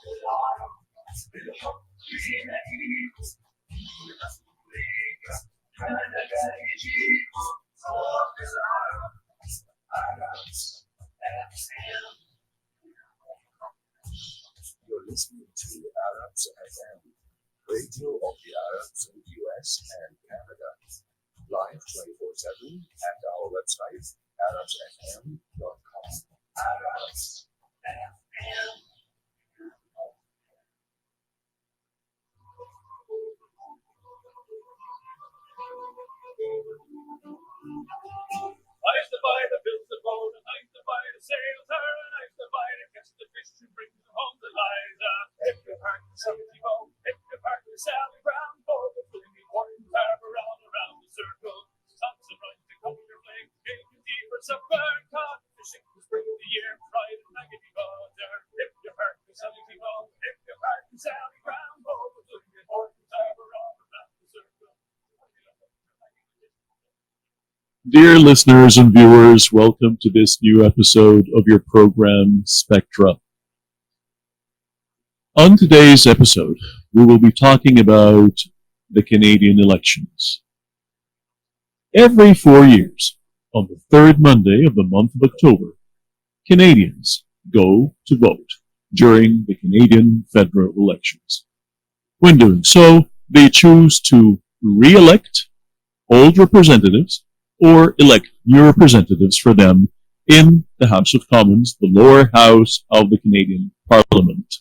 You're listening to Arabs FM, radio of the Arabs in the US and Canada. Live 24/7 at our website, arabsfm.com. Arabs FM. I's the buy that builds the boat, and I's the buy that sails her, and I's the buy that catches the fish and brings them home to Liza. If you park the Sally Bow, if you park the Sally Brown boat, the flaming horns are around the circle. Thompson runs to cover your flame, making deeper supper, caught fishing to spring of the year, pride and maggoty water. If you park the Sally Bow, if you park the Sally Brown boat, the flaming horns are around the circle. Dear listeners and viewers, welcome to this new episode of your program, Spectra. On today's episode, we will be talking about the Canadian elections. Every 4 years, on the third Monday of the month of October, Canadians go to vote during the Canadian federal elections. When doing so, they choose to re-elect old representatives or elect new representatives for them in the House of Commons, the lower house of the Canadian Parliament.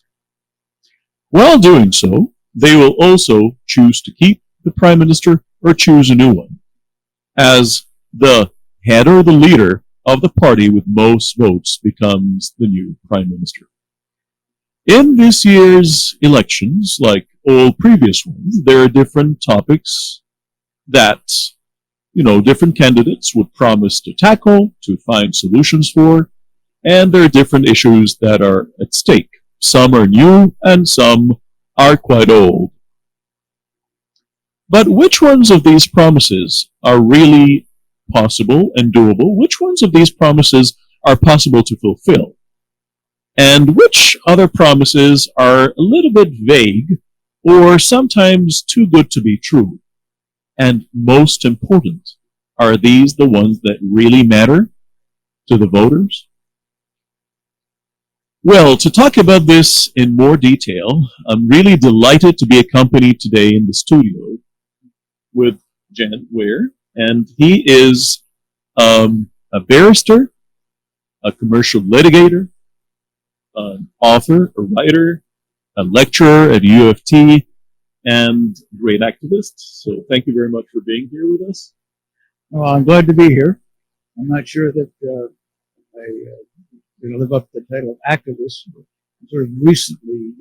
While doing so, they will also choose to keep the Prime Minister or choose a new one, as the head or the leader of the party with most votes becomes the new Prime Minister. In this year's elections, like all previous ones, there are different topics that different candidates would promise to tackle, to find solutions for, and there are different issues that are at stake. Some are new and some are quite old. But which ones of these promises are really possible and doable? Which ones of these promises are possible to fulfill? And which other promises are a little bit vague or sometimes too good to be true? And most important, are these the ones that really matter to the voters? Well, to talk about this in more detail, I'm really delighted to be accompanied today in the studio with Weir, and he is a barrister, a commercial litigator, an author, a writer, a lecturer at U of T, and great activist. So thank you very much for being here with us. Well, I'm glad to be here. I'm not sure that I'm going to live up to the title of activist, but I sort of recently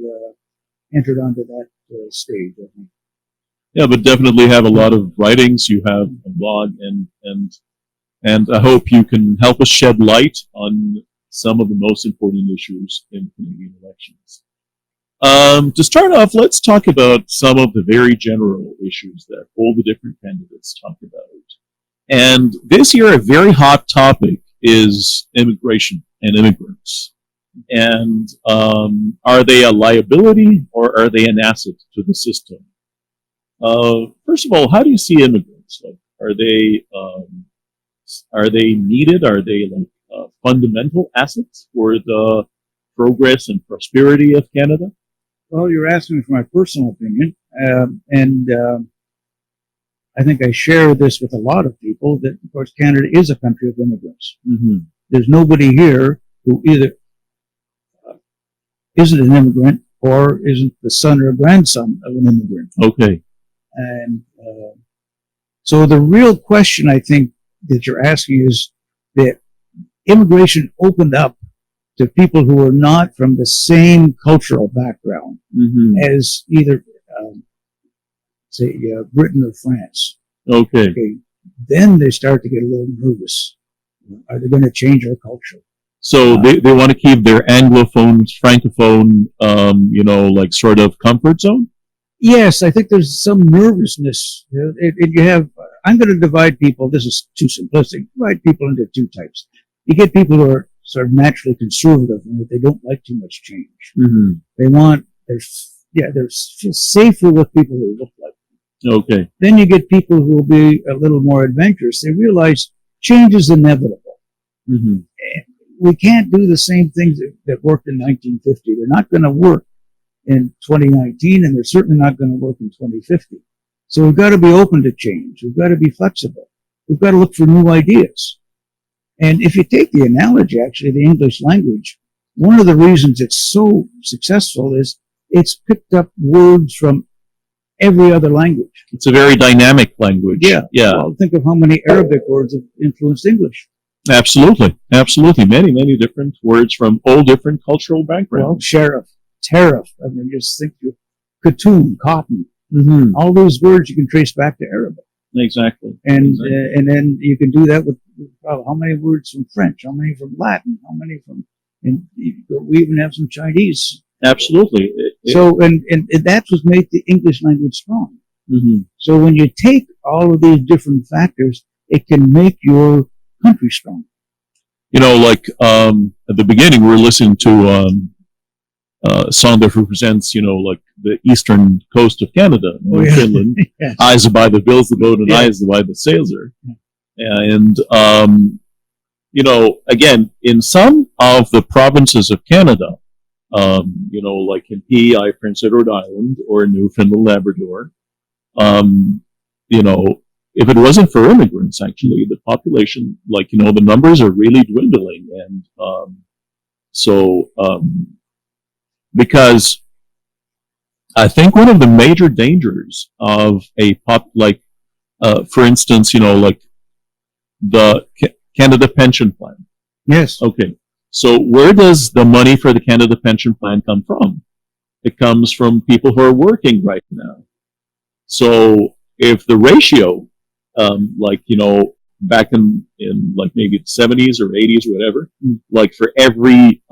entered onto that stage, I think. Yeah, but definitely have a lot of writings. You have a blog, and I hope you can help us shed light on some of the most important issues in Canadian elections. To start off, let's talk about some of the very general issues that all the different candidates talk about. And this year, a very hot topic is immigration and immigrants. And are they a liability or are they an asset to the system? First of all, how do you see immigrants? Like, are they needed? Are they like fundamental assets for the progress and prosperity of Canada? Well, you're asking me for my personal opinion, and I think I share this with a lot of people that, of course, Canada is a country of immigrants. Mm-hmm. There's nobody here who either isn't an immigrant or isn't the son or grandson of an immigrant. Okay. And so the real question I think that you're asking is that immigration opened up to people who are not from the same cultural background as either, say, Britain or France. Okay. Then they start to get a little nervous. Are they going to change our culture? So they want to keep their Anglophone, Francophone, like sort of comfort zone? Yes, I think there's some nervousness. I'm going to divide people, this is too simplistic, divide people into two types. You get people who are sort of naturally conservative and that they don't like too much change. Mm-hmm. They want, they're safer with people who look like them. Okay. Then you get people who will be a little more adventurous. They realize change is inevitable. Mm-hmm. We can't do the same things that worked in 1950. They're not going to work in 2019, and they're certainly not going to work in 2050. So we've got to be open to change. We've got to be flexible. We've got to look for new ideas. And if you take the analogy, actually, the English language, one of the reasons it's so successful is it's picked up words from every other language. It's a very dynamic language. Yeah. Well, think of how many Arabic words have influenced English. absolutely. Many, many different words from all different cultural Well, backgrounds. sheriff, tariff. I mean, just think of katoon, cotton. Mm-hmm. All those words you can trace back to Arabic. Exactly. And then you can do that with how many words from French, how many from Latin, how many from, and we even have some Chinese. Absolutely. So, and that's what made the English language strong. Mm-hmm. So when you take all of these different factors, it can make your country strong. You know, like at the beginning, we were listening to a song that represents, you know, like the eastern coast of Canada, Newfoundland. Yes. Eyes by the bills the boat and Yeah. eyes by the sails are. Yeah. And, you know, again, in some of the provinces of Canada, you know, like in PEI, Prince Edward Island, or Newfoundland, Labrador, you know, if it wasn't for immigrants, actually, the population, like, you know, the numbers are really dwindling. And because I think one of the major dangers of a for instance, you know, like the Canada Pension Plan. Yes. Okay. So where does the money for the Canada Pension Plan come from? It comes from people who are working right now. So if the ratio, like, you know, back in like maybe the 70s or 80s, whatever, like for every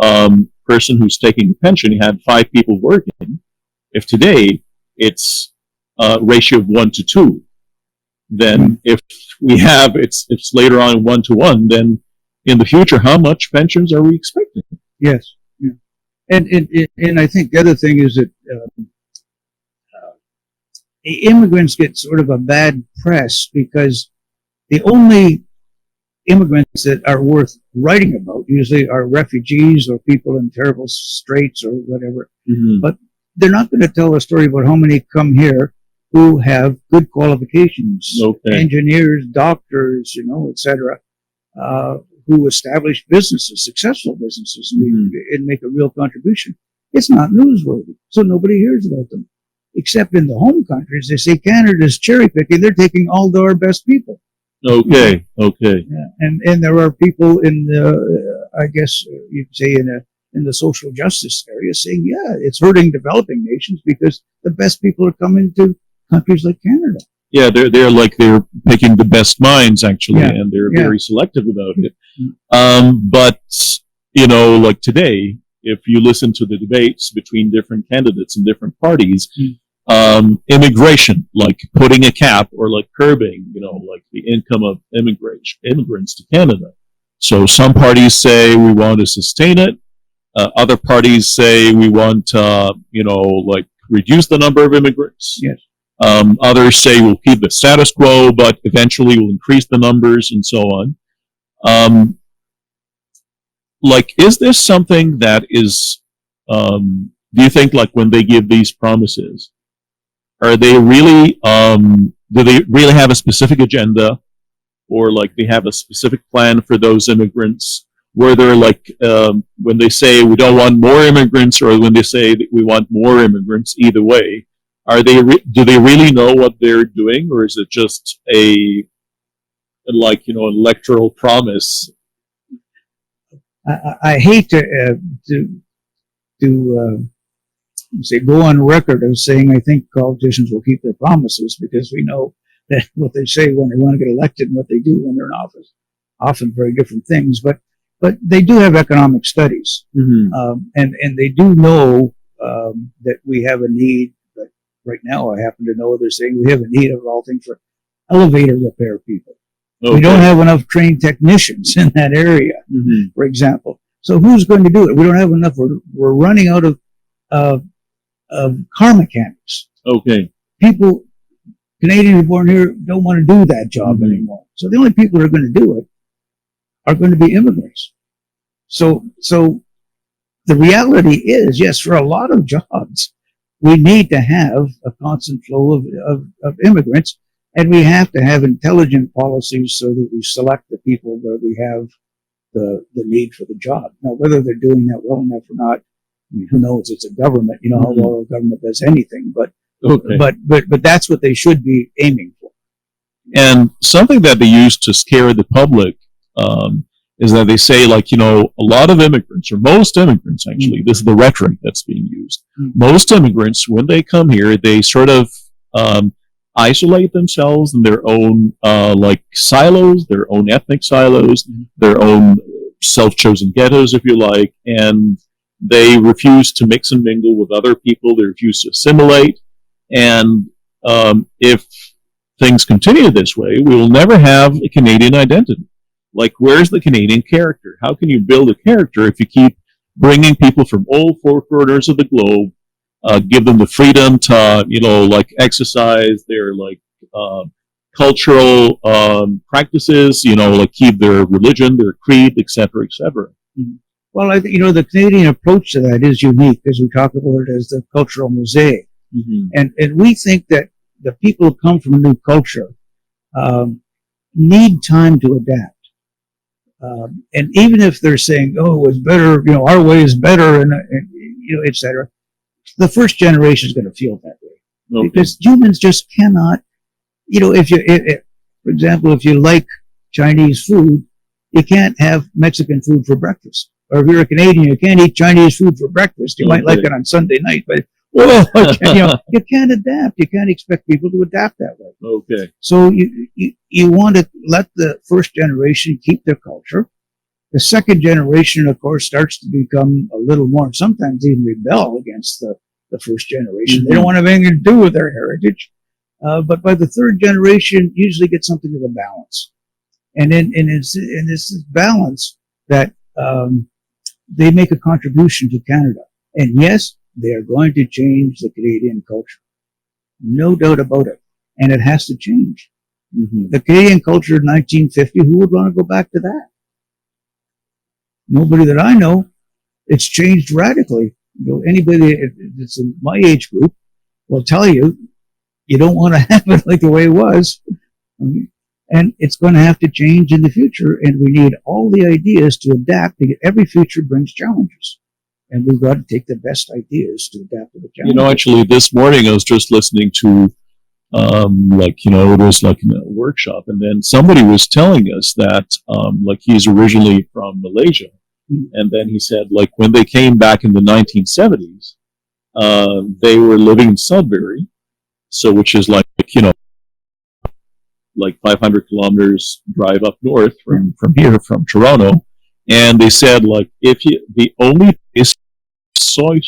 person who's taking a pension, you had 5 people working. If today it's a ratio of 1 to 2, then if we have it's later on 1 to 1, then in the future, how much pensions are we expecting? Yes. Yeah. And I think the other thing is that immigrants get sort of a bad press because the only immigrants that are worth writing about usually are refugees or people in terrible straits or whatever. Mm-hmm. But they're not going to tell a story about how many come here who have good qualifications, Okay. engineers, doctors, you know, etc., who establish businesses, successful businesses, and make a real contribution. It's not newsworthy, so nobody hears about them. Except in the home countries, they say Canada's cherry picking. They're taking all our best people. Okay. Okay. Yeah. And there are people in the, I guess you could say in the social justice area saying, yeah, it's hurting developing nations because the best people are coming to countries like Canada. Yeah, they're picking the best minds actually, Yeah. and they're Yeah. very selective about it. Mm. But you know, like today, if you listen to the debates between different candidates and different parties, immigration, like putting a cap or like curbing, you know, like the income of immigrants to Canada. So some parties say we want to sustain it. Other parties say we want, you know, like reduce the number of immigrants. Yes. Others say we'll keep the status quo, but eventually we'll increase the numbers and so on. Like, is this something that is, do you think like when they give these promises, are they really, do they really have a specific agenda, or like they have a specific plan for those immigrants? Where they're like, when they say we don't want more immigrants, or when they say that we want more immigrants, either way, are they? Do they really know what they're doing, or is it just a like, you know, an electoral promise? I hate to say go on record of saying I think politicians will keep their promises, because we know that what they say when they want to get elected and what they do when they're in office, often very different things. But they do have economic studies, and they do know that we have a need. But right now, I happen to know they're saying we have a need of all things for elevator repair people. Okay. We don't have enough trained technicians in that area, for example. So who's going to do it? We don't have enough. We're running out of car mechanics. Okay. People, Canadians born here, don't want to do that job Mhm. anymore. So the only people who are going to do it are going to be immigrants. So the reality is, yes, for a lot of jobs, we need to have a constant flow of immigrants, and we have to have intelligent policies so that we select the people where we have the need for the job. Now, whether they're doing that well enough or not, I mean, who knows? It's a government. You know how well a government does anything, but Okay. but that's what they should be aiming for. And something that they use to scare the public is that they say, like, you know, a lot of immigrants, or most immigrants, actually, this is the rhetoric that's being used. Most immigrants, when they come here, they sort of isolate themselves in their own like silos, their own ethnic silos, their own self-chosen ghettos, if you like, and they refuse to mix and mingle with other people. They refuse to assimilate, and if things continue this way, we will never have a Canadian identity. Like, where's the Canadian character? How can you build a character if you keep bringing people from all four corners of the globe, give them the freedom to, you know, like exercise their like cultural practices, you know, like keep their religion, their creed, etc., etc. Well, I think, you know, the Canadian approach to that is unique, as we talk about it as the cultural mosaic. And we think that the people who come from a new culture need time to adapt. And even if they're saying, "Oh, it's better," you know, our way is better, and you know, etc., the first generation is going to feel that way because humans just cannot. You know, for example, if you like Chinese food, you can't have Mexican food for breakfast. Or if you're a Canadian, you can't eat Chinese food for breakfast. You might like it on Sunday night, but you know, you can't adapt. You can't expect people to adapt that way. Okay. So you want to let the first generation keep their culture. The second generation, of course, starts to become a little more, sometimes even rebel against the first generation. They don't want to have anything to do with their heritage. But by the third generation, usually get something of a balance. And it's balance that they make a contribution to Canada. And yes, they are going to change the Canadian culture. No doubt about it. And it has to change. The Canadian culture in 1950, who would want to go back to that? Nobody that I know. It's changed radically. You know, anybody that's in my age group will tell you, you don't want to have it like the way it was. And it's going to have to change in the future. And we need all the ideas to adapt. Every future brings challenges. And we've got to take the best ideas to adapt to the challenges. You know, actually, this morning I was just listening to, like, you know, it was like a workshop, and then somebody was telling us that, like, he's originally from Malaysia, and then he said, like, when they came back in the 1970s, they were living in Sudbury, so which is like, you know, like 500 kilometers drive up north from here, from Toronto, and they said, like, the only place soy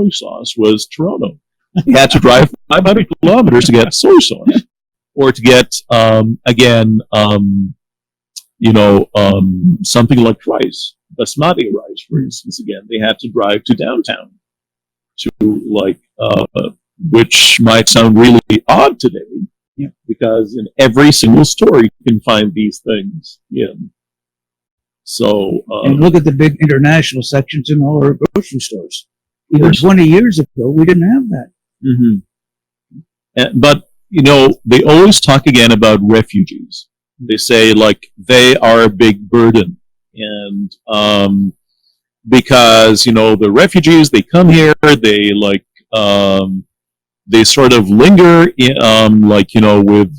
sauce was Toronto. You had to drive 500 kilometers to get soy sauce, or to get you know, something like rice, basmati rice, for instance. Again, they had to drive to downtown to, like, which might sound really odd today, because in every single store you can find these things. So and look at the big international sections in all our grocery stores. Even 20 years ago, we didn't have that. But, you know, they always talk again about refugees. They say, like, they are a big burden. And because, you know, the refugees, they come here, they, like, they sort of linger in, like, you know, with,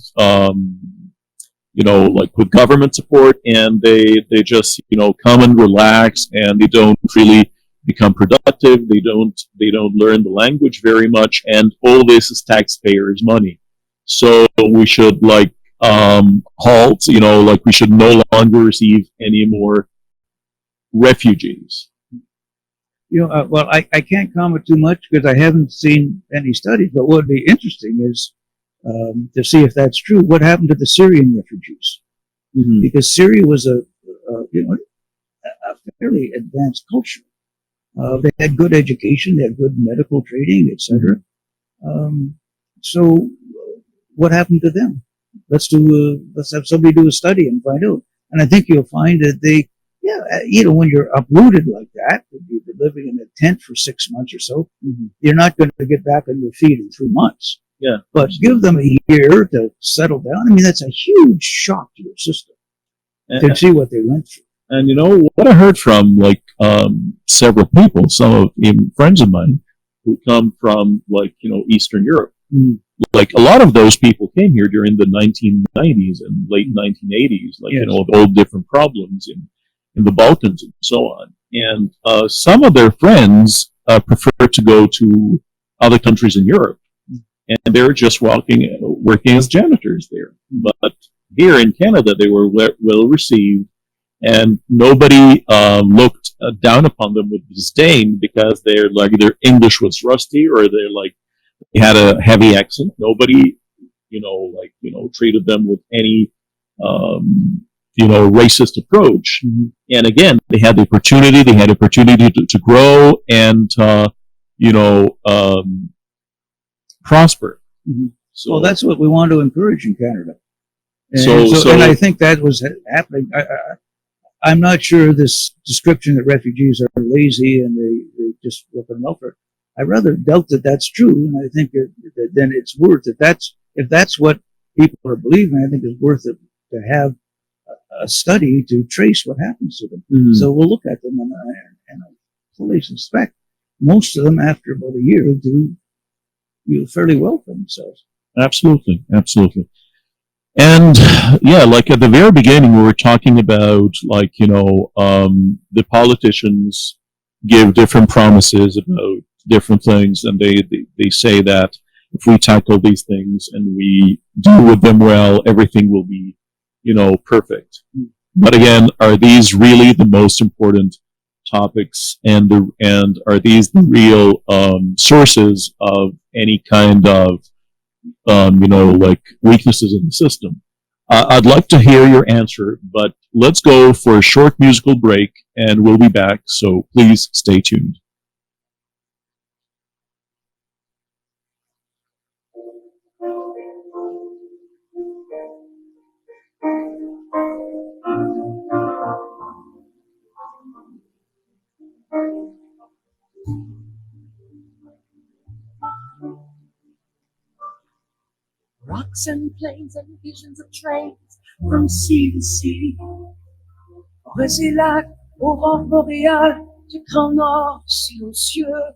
you know, like with government support, and they just, you know, come and relax, and they don't really become productive. They don't learn the language very much, and all this is taxpayers' money. So we should, like, halt, you know, like, we should no longer receive any more refugees. You know, well, I can't comment too much because I haven't seen any studies, but what would be interesting is to see if that's true. What happened to the Syrian refugees? Because Syria was a fairly advanced culture. They had good education, they had good medical training, etc. So what happened to them? Let's have somebody do a study and find out. And I think you'll find that when you're uprooted like that, you've been living in a tent for 6 months or so, you're not going to get back on your feet in 3 months. Yeah. But give them a year to settle down. I mean, that's a huge shock to your system to see what they went through. And what I heard from several people, some of even friends of mine who come from Eastern Europe. Like a lot of those people came here during the 1990s and late 1980s, with all different problems in the Balkans and so on. And some of their friends prefer to go to other countries in Europe, and they're just working as janitors there. But here in Canada, they were well received, and nobody looked down upon them with disdain because their English was rusty or they had a heavy accent. Nobody, treated them with any, racist approach. And again, they had the opportunity. They had opportunity to grow and, prosper. So, well, that's what we want to encourage in Canada. And and I think that was happening. I'm not sure this description that refugees are lazy and they just look on welfare. I rather doubt that that's true, and I think that then it's worth it. If that's what people are believing, I think it's worth it to have a study to trace what happens to them. So we'll look at them, and I fully suspect most of them, after about a year, do fairly well for themselves. Absolutely. And at the very beginning, we were talking about the politicians give different promises about different things, and they say that if we tackle these things and we deal with them well, everything will be perfect. But again, are these really the most important topics, and are these the real sources of any kind of weaknesses in the system? I'd like to hear your answer, but let's go for a short musical break, and we'll be back, so please stay tuned. Rocks and plains and visions of trains from sea to sea. Forêts et lacs, aurore boréale, du grand nord silencieux.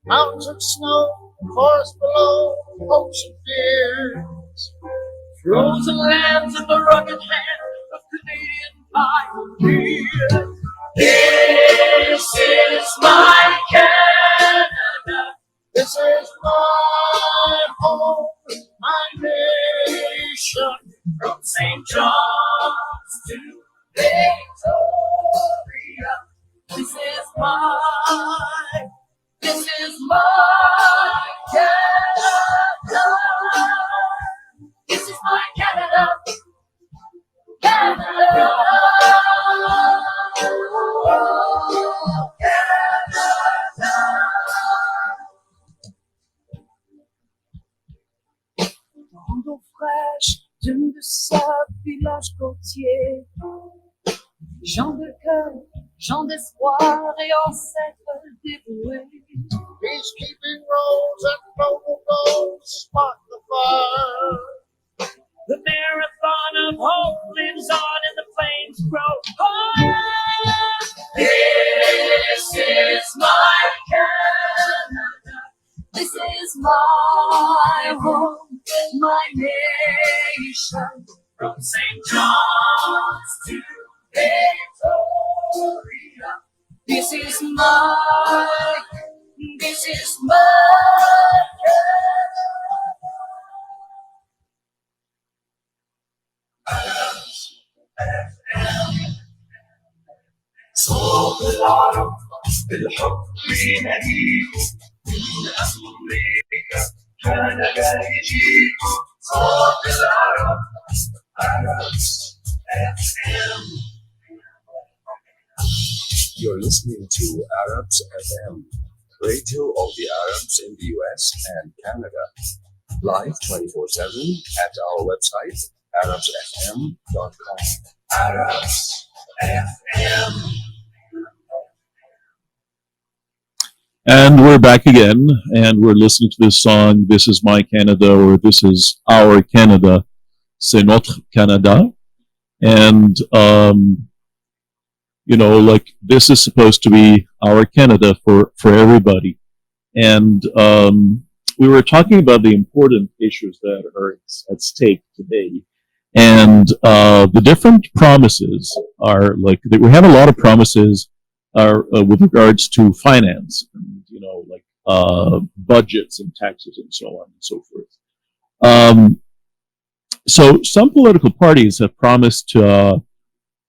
Mountains of snow, forest below, hopes and fears. Frozen lands in the rugged hand of Canadian pioneers. This is my Canada. This is my home, my nation. From St. John's to Victoria. This is my Canada. This is my Canada. Canada. Grande eau fraîche, dune de sable, village côtier. Gens de cœur, gens d'espoir et ancêtres dévoués. Peacekeeping roads and noble goals spark the fire. The marathon of hope lives on and the flames grow higher. This is my Canada. This is my home, my nation. From St. John's to Victoria. This is my صوت العرب بالحب يناديكم من أمريكا كندا يجيكم صوت العرب Arabs FM You're listening to Arabs FM, radio of the Arabs in the US and Canada. Live 24/7 at our website, arabsfm.com. Arabs FM. And we're back again, and we're listening to this song, This Is My Canada, or This Is Our Canada, C'est Notre Canada. And, like, this is supposed to be our Canada for everybody. And we were talking about the important issues that are at stake today. And the different promises are, like, we have a lot of promises with regards to finance, and, budgets and taxes and so on and so forth. So some political parties have promised to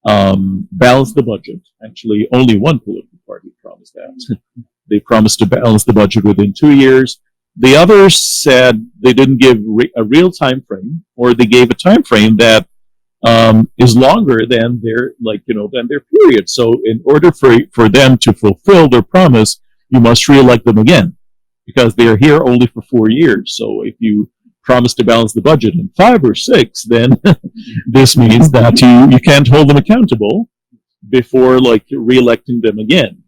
balance the budget. Actually, only one political party promised that. They promised to balance the budget within 2 years. The others said they didn't give a real time frame, or they gave a time frame that is longer than their period. So in order for them to fulfill their promise, you must re-elect them again, because they are here only for 4 years. So if you promise to balance the budget in 5 or 6, then this means that you can't hold them accountable before re-electing them again.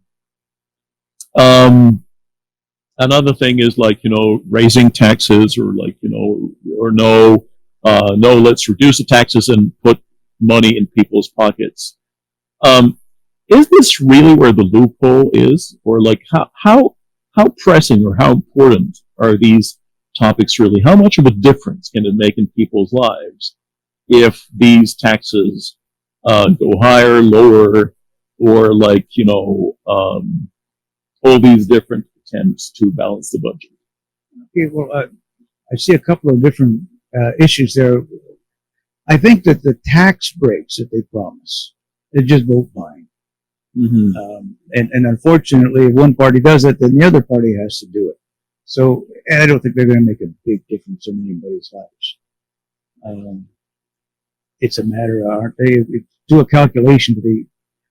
Another thing is raising taxes, or no, let's reduce the taxes and put money in people's pockets. Is this really where the loophole is, or how pressing or how important are these topics really? How much of a difference can it make in people's lives if these taxes go higher, lower, or all these different attempts to balance the budget? Okay, well, I see a couple of different issues there. I think that the tax breaks that they promise, they're just vote buying. Mm-hmm. And unfortunately, if one party does it, then the other party has to do it. So, and I don't think they're going to make a big difference in anybody's lives. It's a matter, aren't they? If you do a calculation to the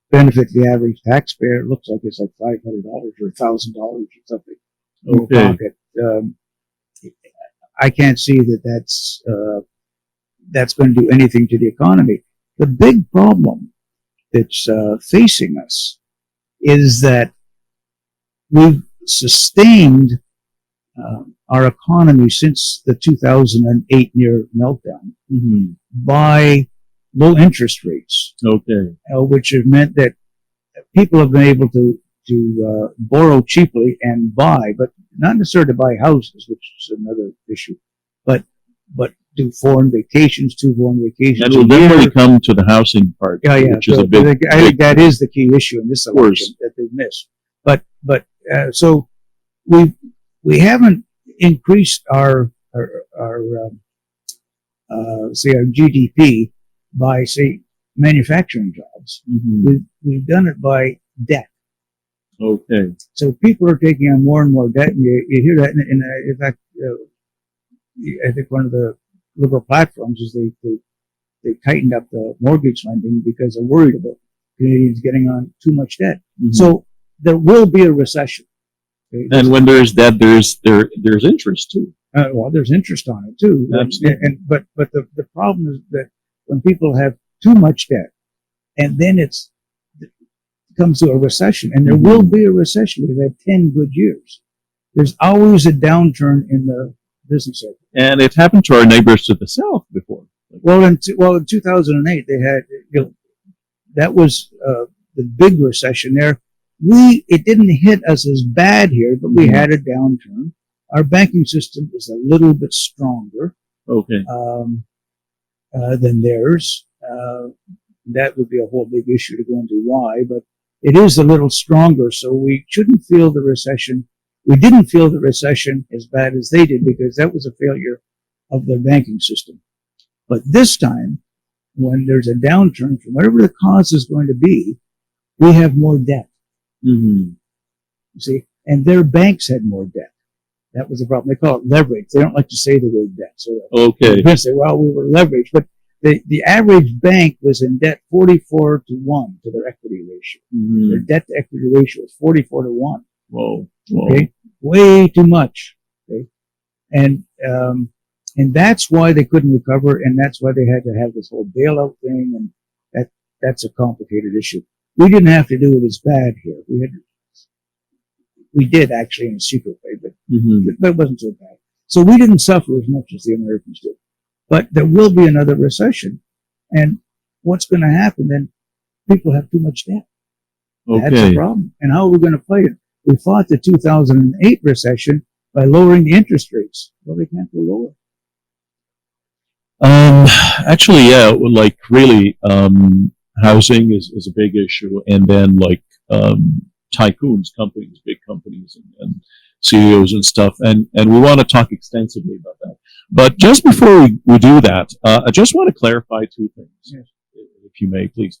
benefit of the average taxpayer, it looks like it's like $500 or $1,000 or something in the pocket. I can't see that's going to do anything to the economy. The big problem that's facing us is that we've sustained our economy since the 2008 near meltdown by low interest rates. Okay. Which have meant that people have been able to borrow cheaply and buy, but not necessarily to buy houses, which is another issue, but do foreign vacations, 2 foreign vacations. And we'll definitely come to the housing part, which is a big. I think that is the key issue in this election that they've missed. So we haven't increased our GDP by, say, manufacturing jobs. Mm-hmm. We've done it by debt. Okay. So people are taking on more and more debt, and you hear that. In fact, I think one of the Liberal platforms is they tightened up the mortgage lending because they're worried about Canadians getting on too much debt. Mm-hmm. So there will be a recession. Okay? And when there's debt, there's interest too. Well, there's interest on it too. Absolutely. But the problem is that when people have too much debt, and then it comes to a recession, and there will be a recession. We've had 10 good years. There's always a downturn in the business sector. And it happened to our neighbors to the south before. Well, in 2008, they had, that was the big recession there. It didn't hit us as bad here, but we had a downturn. Our banking system is a little bit stronger. Okay. Than theirs. That would be a whole big issue to go into why, but it is a little stronger, so we shouldn't feel the recession. We didn't feel the recession as bad as they did because that was a failure of their banking system. But this time, when there's a downturn, from whatever the cause is going to be, we have more debt. Mm-hmm. You see, and their banks had more debt. That was the problem. They call it leverage. They don't like to say the word debt. So okay. They say, well, we were leveraged, but the average bank was in debt 44 to 1 to their equity ratio. Their debt to equity ratio was 44 to 1. Whoa. Okay, way too much. Okay, and that's why they couldn't recover, and that's why they had to have this whole bailout thing, and that's a complicated issue. We didn't have to do it as bad here. We did actually in a secret way, but it wasn't so bad. So we didn't suffer as much as the Americans did. But there will be another recession, and what's going to happen then? People have too much debt. That's a problem. And how are we going to fight it? We fought the 2008 recession by lowering the interest rates. Well, they can't go lower. Actually, yeah, like really, housing is a big issue, and then like tycoons, companies, big companies, and CEOs and stuff, and we want to talk extensively about that. But just before we do that, I just want to clarify two things, Yes. if you may, please.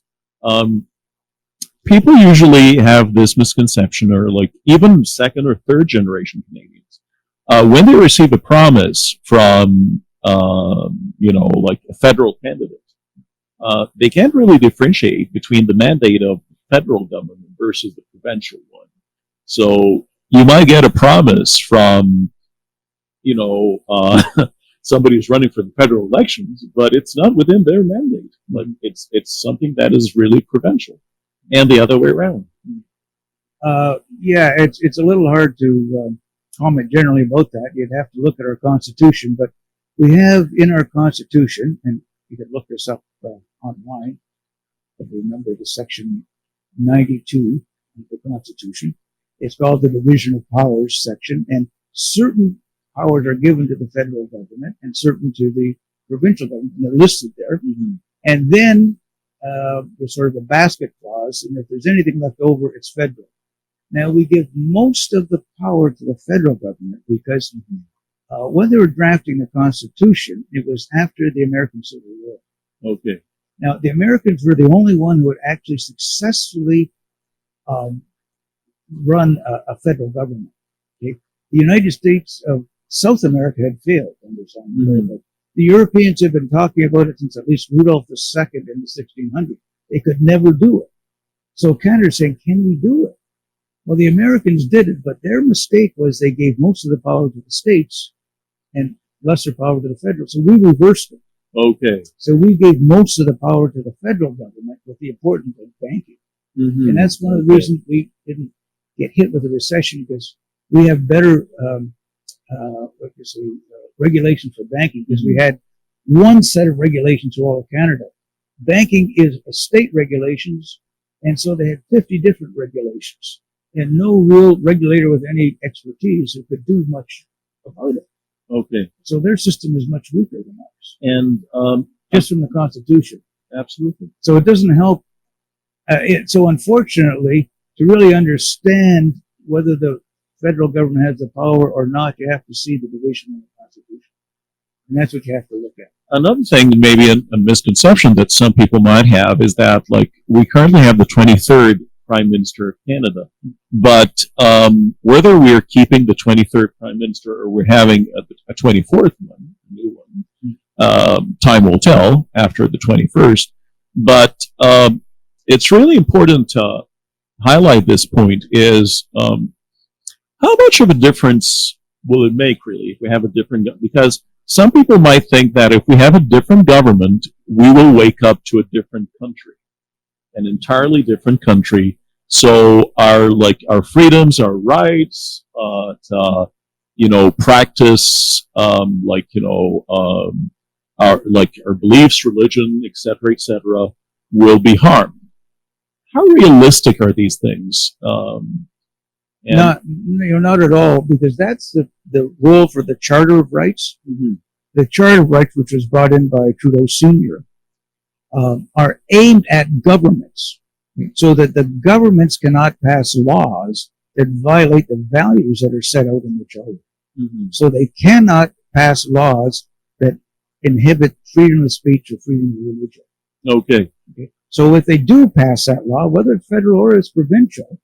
People usually have this misconception, or like even second or third generation Canadians, when they receive a promise from, like a federal candidate, they can't really differentiate between the mandate of the federal government versus the provincial one. So you might get a promise from, somebody who's running for the federal elections, but it's not within their mandate. Like it's something that is really provincial, and the other way around. It's a little hard to comment generally about that. You'd have to look at our Constitution, but we have in our Constitution, and you could look this up online, if you remember the section 92 of the Constitution. It's called the Division of Powers section, and certain powers are given to the federal government and certain to the provincial government, and they're listed there. And then there's sort of a basket clause, and if there's anything left over, it's federal. Now, we give most of the power to the federal government because when they were drafting the Constitution, it was after the American Civil War. Okay. Now, the Americans were the only one who had actually successfully run a federal government. Okay? The United States of South America had failed under Simon. The Europeans had been talking about it since at least Rudolph II in the 1600s. They could never do it. So Canada's saying, can we do it? Well, the Americans did it, but their mistake was they gave most of the power to the states and lesser power to the federal. So we reversed it. Okay. So we gave most of the power to the federal government with the importance of banking. And that's one of the reasons we didn't get hit with a recession, because we have better regulations for banking, because we had one set of regulations for all of Canada. Banking is a state regulations, and so they had 50 different regulations, and no real regulator with any expertise who could do much about it. Okay. So their system is much weaker than ours. And just from the Constitution. Absolutely. So it doesn't help. So unfortunately, to really understand whether the federal government has the power or not, you have to see the division in the Constitution. And that's what you have to look at. Another thing, maybe a misconception that some people might have, is that, like, we currently have the 23rd Prime Minister of Canada, but whether we're keeping the 23rd Prime Minister or we're having a 24th one, a new one, time will tell after the 21st. But it's really important to highlight this point is how much of a difference will it make, really, if we have a different, because some people might think that if we have a different government, we will wake up to a different country, an entirely different country. So our freedoms, our rights, practice, our beliefs, religion, etc., will be harmed. How realistic are these things? Not at all, because that's the role for the Charter of Rights. The Charter of Rights, which was brought in by Trudeau Sr., are aimed at governments, so that the governments cannot pass laws that violate the values that are set out in the Charter. So they cannot pass laws that inhibit freedom of speech or freedom of religion. Okay. So if they do pass that law, whether it's federal or it's provincial,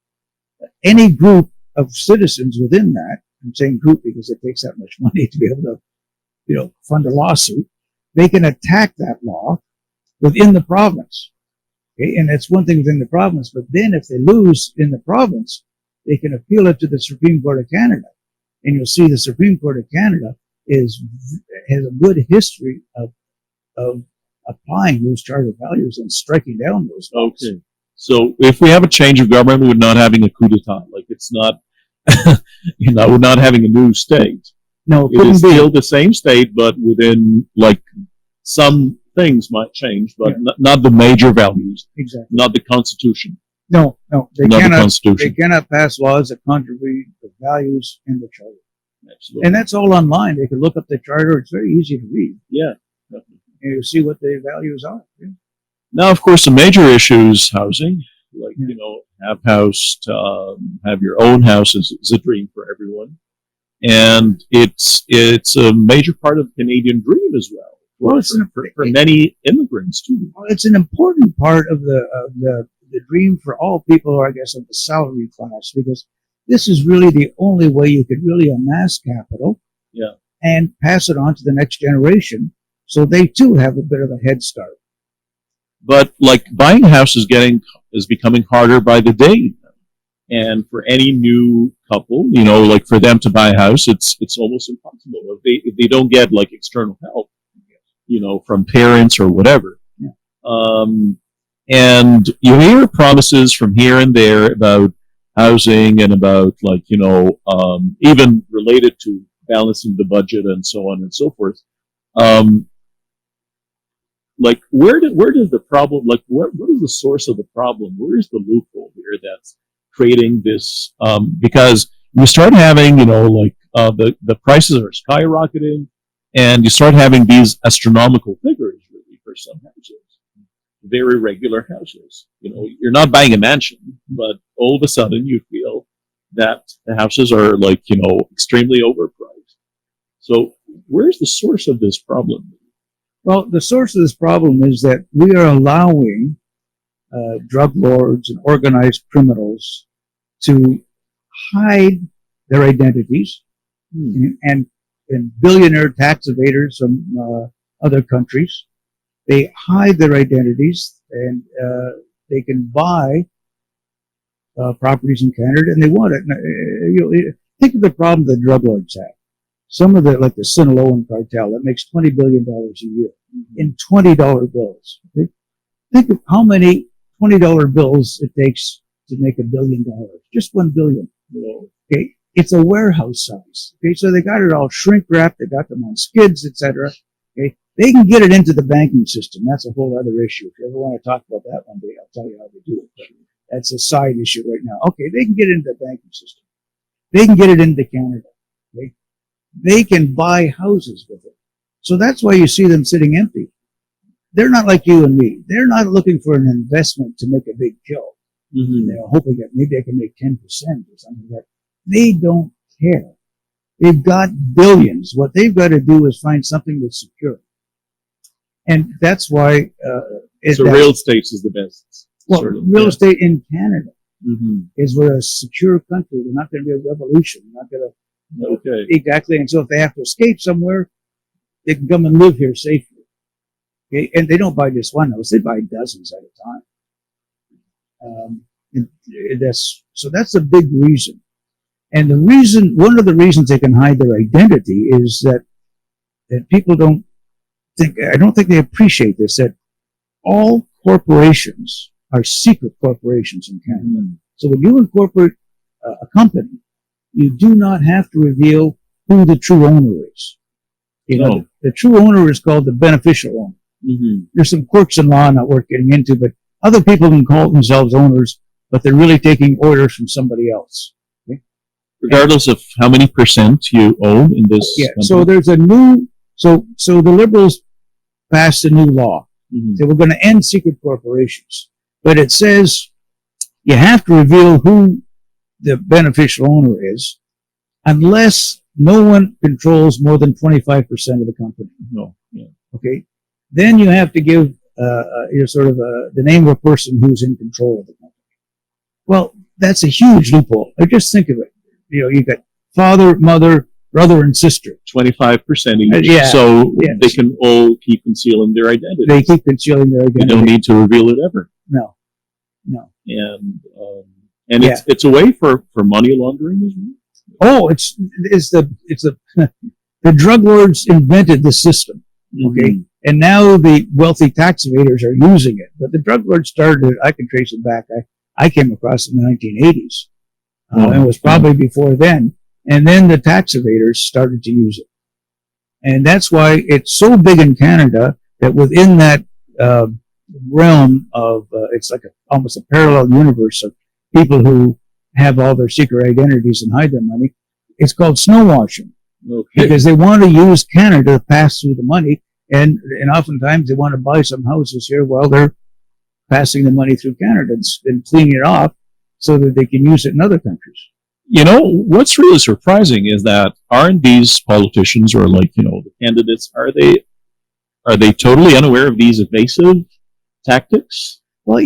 any group of citizens within that, I'm saying group because it takes that much money to be able to, fund a lawsuit, they can attack that law within the province. Okay? And that's one thing within the province. But then if they lose in the province, they can appeal it to the Supreme Court of Canada. And you'll see the Supreme Court of Canada has a good history of applying those charter values and striking down those laws. Okay. So if we have a change of government, we're not having a coup d'etat. Like it's not, we're not having a new state. No, it It is couldn't be. still the same state, but within like some things might change, but not the major values, Exactly. not the Constitution, No, they not the cannot. They Constitution. cannot pass laws that contravene the values in the charter. Absolutely. And that's all online. They can look up the charter. It's very easy to read. Yeah. Definitely. And you'll see what the values are. Yeah. Now, of course, the major issue is housing. Like, have your own house is a dream for everyone. And it's a major part of the Canadian dream as well. Well, it's For many immigrants too. Well, it's an important part of the dream for all people, I guess, of the salary class, because this is really the only way you could really amass capital, and pass it on to the next generation, so they too have a bit of a head start. But like buying a house is becoming harder by the day. And for any new couple, like for them to buy a house, it's almost impossible if they don't get like external help, from parents or whatever. Yeah. And you hear promises from here and there about housing and about even related to balancing the budget and so on and so forth. Like where does the problem, like what is the source of the problem? Where is the loophole here that's creating this? Because you start having, the prices are skyrocketing, and you start having these astronomical figures really for some houses, very regular houses. You're not buying a mansion, but all of a sudden you feel that the houses are extremely overpriced. So where's the source of this problem? Well, the source of this problem is that we are allowing drug lords and organized criminals to hide their identities, and billionaire tax evaders from other countries. They hide their identities, and they can buy properties in Canada, and they want it. Think of the problem the drug lords have. Some of like the Sinaloan cartel that makes $20 billion a year in $20 bills. Okay? Think of how many $20 bills it takes to make $1 billion. Just 1 billion. Okay, it's a warehouse size. Okay, so they got it all shrink wrapped. They got them on skids, etc. Okay, they can get it into the banking system. That's a whole other issue. If you ever want to talk about that one day, I'll tell you how they do it. But that's a side issue right now. Okay, they can get it into the banking system. They can get it into Canada. Okay, they can buy houses with it. So that's why you see them sitting empty. They're not like you and me. They're not looking for an investment to make a big kill. They're hoping that maybe they can make 10% or something like that. They don't care. They've got billions. What they've got to do is find something that's secure. And that's why... real estate is the best. Well, real estate in Canada is we're a secure country. We're not going to be a revolution. We're not going to... Okay. Exactly. And so if they have to escape somewhere, they can come and live here safely. Okay? And they don't buy just one house. They buy dozens at a time. So that's a big reason. And one of the reasons they can hide their identity is that people I don't think they appreciate this, that all corporations are secret corporations in Canada. So when you incorporate a company, you do not have to reveal who the true owner is. The true owner is called the beneficial owner. There's some quirks in law not worth getting into, but other people can call themselves owners, but they're really taking orders from somebody else. Okay? Regardless of how many percent you own in this company. So there's so the Liberals passed a new law. They were going to end secret corporations, but it says you have to reveal who the beneficial owner is unless no one controls more than 25% of the company. No. Yeah. Okay. Then you have to give the name of a person who's in control of the company. Well, that's a huge loophole. Just think of it. You got father, mother, brother and sister. 25% each. Yeah, So yes. they can all keep concealing their identity. They keep concealing their You identity. don't need to reveal it ever. No. And Yeah. it's a way for money laundering as well. Oh, it's the the drug lords invented the system. Okay. Mhm. And now the wealthy tax evaders are using it. But the drug lords started, I can trace it back. I came across it in the 1980s. And it was probably before then. And then the tax evaders started to use it. And that's why it's so big in Canada that within that realm of, it's like almost a parallel universe of people who have all their secret identities and hide their money. It's called snow washing. Okay. Because they want to use Canada to pass through the money. And oftentimes they want to buy some houses here while they're passing the money through Canada and cleaning it off so that they can use it in other countries. You know, what's really surprising is that aren't these politicians or like, the candidates, are they totally unaware of these evasive tactics? Well,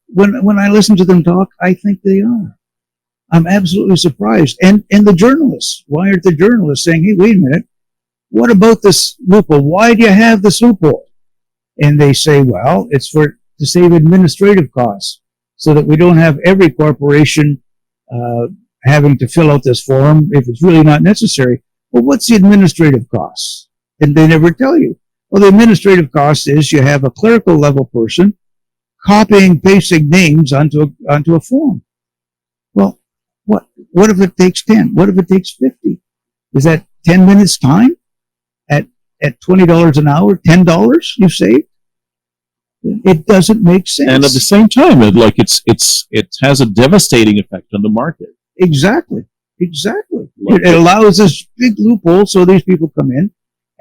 when I listen to them talk, I think they are. I'm absolutely surprised. And the journalists, why aren't the journalists saying, hey, wait a minute, what about this loophole? Why do you have this loophole? And they say, well, it's to save administrative costs so that we don't have every corporation having to fill out this form if it's really not necessary. Well, what's the administrative costs? And they never tell you. Well, the administrative cost is you have a clerical level person copying, pasting names onto a form. Well, what if it takes 10? What if it takes 50? Is that 10 minutes time at $20 an hour, $10 you save? It doesn't make sense. And at the same time, it has a devastating effect on the market. Exactly. It allows this big loophole so these people come in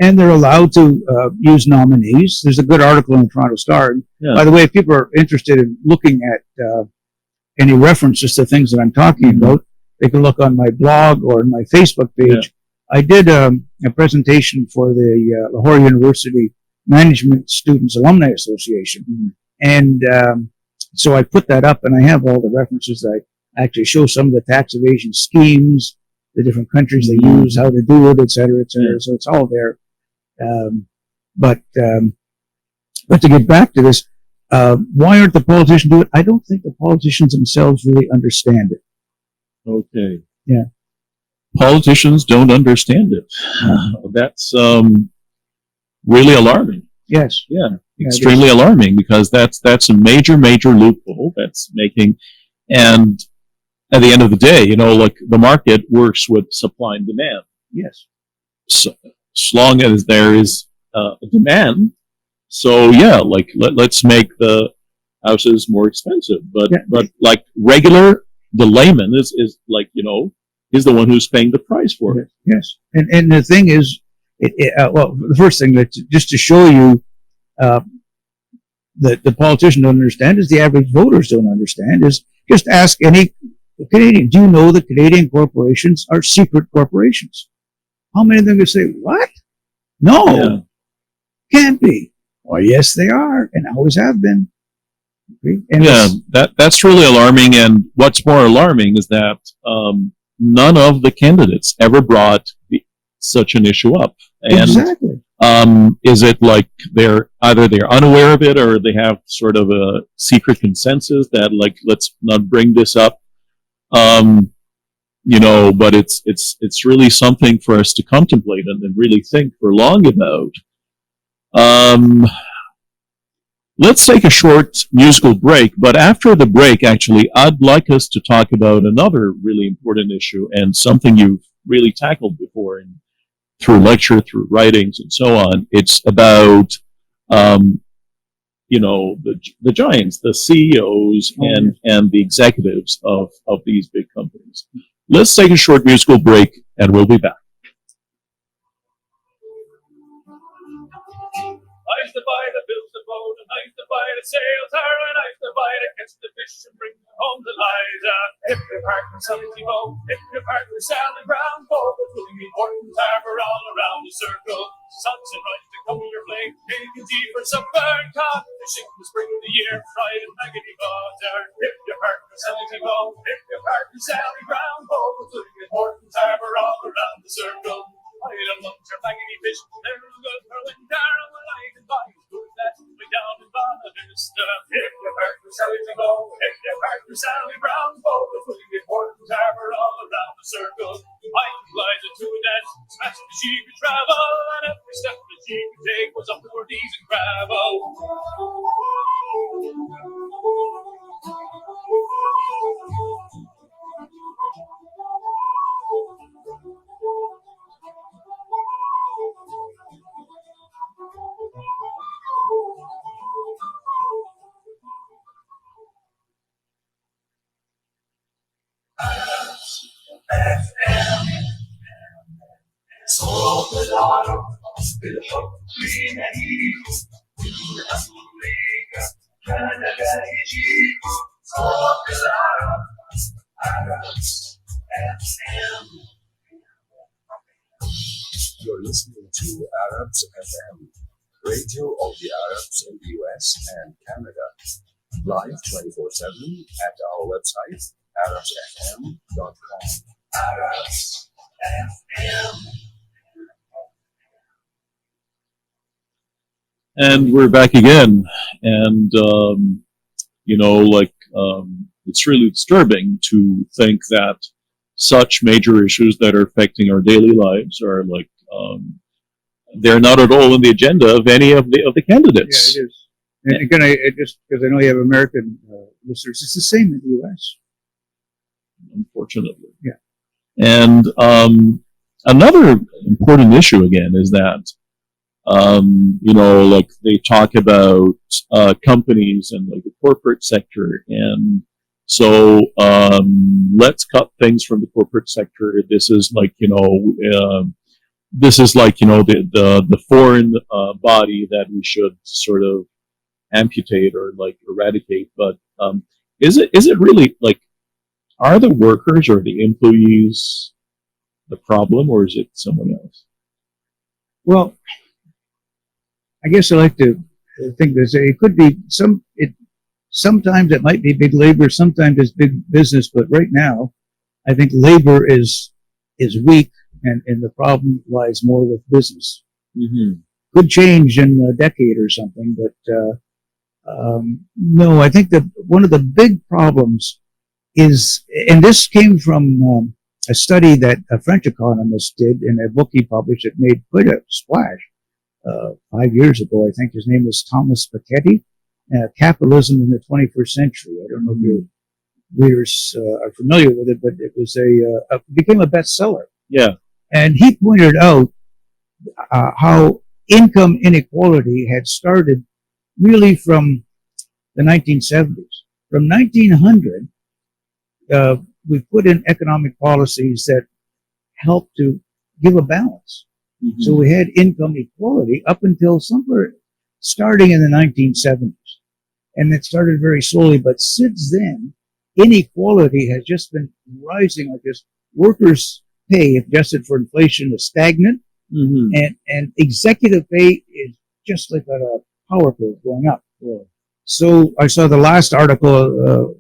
and they're allowed to use nominees. There's a good article in the Toronto Star. Yeah. By the way, if people are interested in looking at any references to things that I'm talking about, they can look on my blog or my Facebook page. Yeah. I did a presentation for the Lahore University Management Students Alumni Association. Mm-hmm. And so I put that up, and I have all the references. I actually show some of the tax evasion schemes, the different countries they use, how to do it, et cetera, et cetera. Yeah. So it's all there. But to get back to this, why aren't the politicians doing it? I don't think the politicians themselves really understand it. Okay. Yeah. Politicians don't understand it. That's really alarming. Yes. Yeah. Extremely alarming, because that's a major loophole that's making, and at the end of the day, the market works with supply and demand. Yes. So as long as there is a demand, so yeah, let's make the houses more expensive, but like regular, the layman is is the one who's paying the price for it. Yes. And the thing is, well, the first thing that just to show you that the politicians don't understand is the average voters don't understand is just ask any Canadian, do you know that Canadian corporations are secret corporations? How many of them would say, what? No, can't be. Well, yes, they are, and always have been. Okay? And that's really alarming. And what's more alarming is that none of the candidates ever brought such an issue up. And, exactly. Is it like they're unaware of it, or they have sort of a secret consensus that let's not bring this up? But it's really something for us to contemplate and really think for long about. Let's take a short musical break, but after the break, actually, I'd like us to talk about another really important issue and something you've really tackled before through lecture, through writings, and so on. It's about, the giants, the CEOs and the executives of these big companies. Let's take a short musical break, and we'll be back. I used to buy the bills to boat, and I used to buy the sails, and I used to buy to catch the fish and bring them home to Liza. Hip hip hark and Sally Bow, hip hip hark and Sally Brown, both including the important harbor all around the circle. Suns and rice to come your plate, cake and tea for supper and cod. Fishing the spring of the year, fried in maggoty butter. Hip hip hark and Sally Bow, hip hip hark and Sally Brown, both including the important harbor all around the circle. vision there good for winter, well, I can buy you food that way down in Bonavista. If you heard from Sally to go, if you heard from Sally Brown, both the fully important harbor all around the circle. I can glide to a dance, smash that she could travel, and every step that she could take was up to her knees in gravel. صوت العرب بالحب يناديكم من أمريكا كندا يجيكم صوت العرب Arabs FM. You're listening to Arabs FM, radio of the Arabs in the US and Canada. Live 24/7 at our website, arabsfm.com. Arabs FM. And we're back again. And, it's really disturbing to think that such major issues that are affecting our daily lives are they're not at all on the agenda of any of the candidates. Yeah, it is. And again, just because I know you have American listeners, it's the same in the U.S. Unfortunately. Yeah. And another important issue again is that they talk about companies and like the corporate sector, and so let's cut things from the corporate sector. This is the foreign body that we should sort of amputate or like eradicate. But is it really like, are the workers or the employees the problem, or is it someone else? Well, I guess I like to think that it could be sometimes it might be big labor, sometimes it's big business, but right now I think labor is weak, and the problem lies more with business. Mm-hmm. Could change in a decade or something, but no, I think that one of the big problems is, and this came from a study that a French economist did in a book he published that made quite a splash 5 years ago. I think his name was Thomas Piketty, Capitalism in the 21st Century. I don't know if your readers are familiar with it, but it was became a bestseller. Yeah. And he pointed out how income inequality had started really from the 1970s. From 1900, we put in economic policies that helped to give a balance. Mm-hmm. So we had income equality up until somewhere starting in the 1970s. And it started very slowly, but since then, inequality has just been rising like this. Workers' pay, adjusted for inflation, is stagnant, mm-hmm. and executive pay is just like a power curve going up. Yeah. So I saw the last article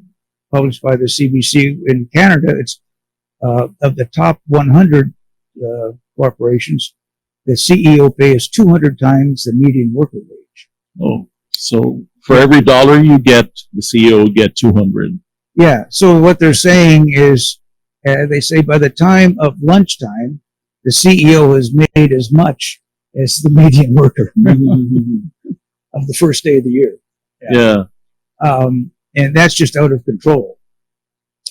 published by the CBC in Canada. It's of the top 100 corporations, the CEO pay is 200 times the median worker wage. Oh, so for every dollar you get, the CEO will get 200. Yeah. So what they're saying is, they say by the time of lunchtime, the CEO has made as much as the median worker of the first day of the year. Yeah. And that's just out of control.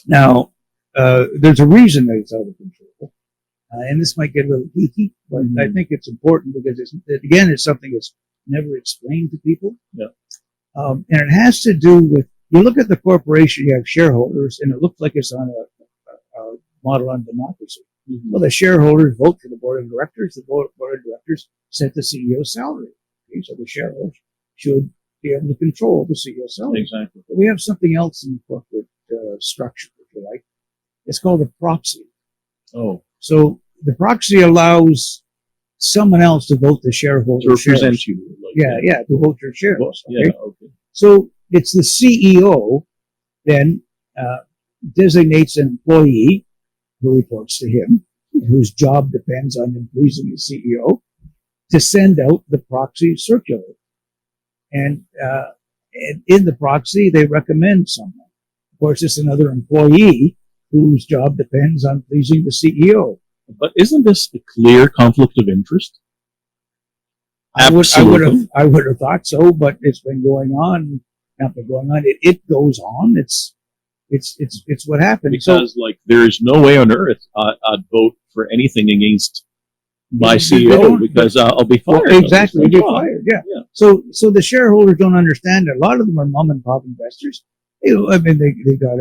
Now, there's a reason that it's out of control. And this might get a little geeky, but I think it's important because it's something that's never explained to people. Yeah. And it has to do with, you look at the corporation, you have shareholders, and it looks like it's on a model on democracy. Mm-hmm. Well, the shareholders vote for the board of directors. The board of directors set the CEO's salary. Okay, so the shareholders should be able to control the CEO's salary. Exactly. But we have something else in corporate structure, if you like. It's called a proxy. Oh. So the proxy allows someone else to vote the shareholder. To represent you. To vote your shares. Okay? Okay. So it's the CEO then designates an employee who reports to him, whose job depends on him pleasing the CEO. to send out the proxy circular. And in the proxy, they recommend someone. Of course, it's another employee whose job depends on pleasing the CEO. But isn't this a clear conflict of interest? I would Absolutely. have thought so, but it's been going on. Not been going on. It goes on. It's what happened. Because like there is no way on earth I'd vote for anything against my CEO because I'll be fired. Exactly, I'll you'll be fired. Yeah. Yeah. So the shareholders don't understand. A lot of them are mom and pop investors. I mean, they got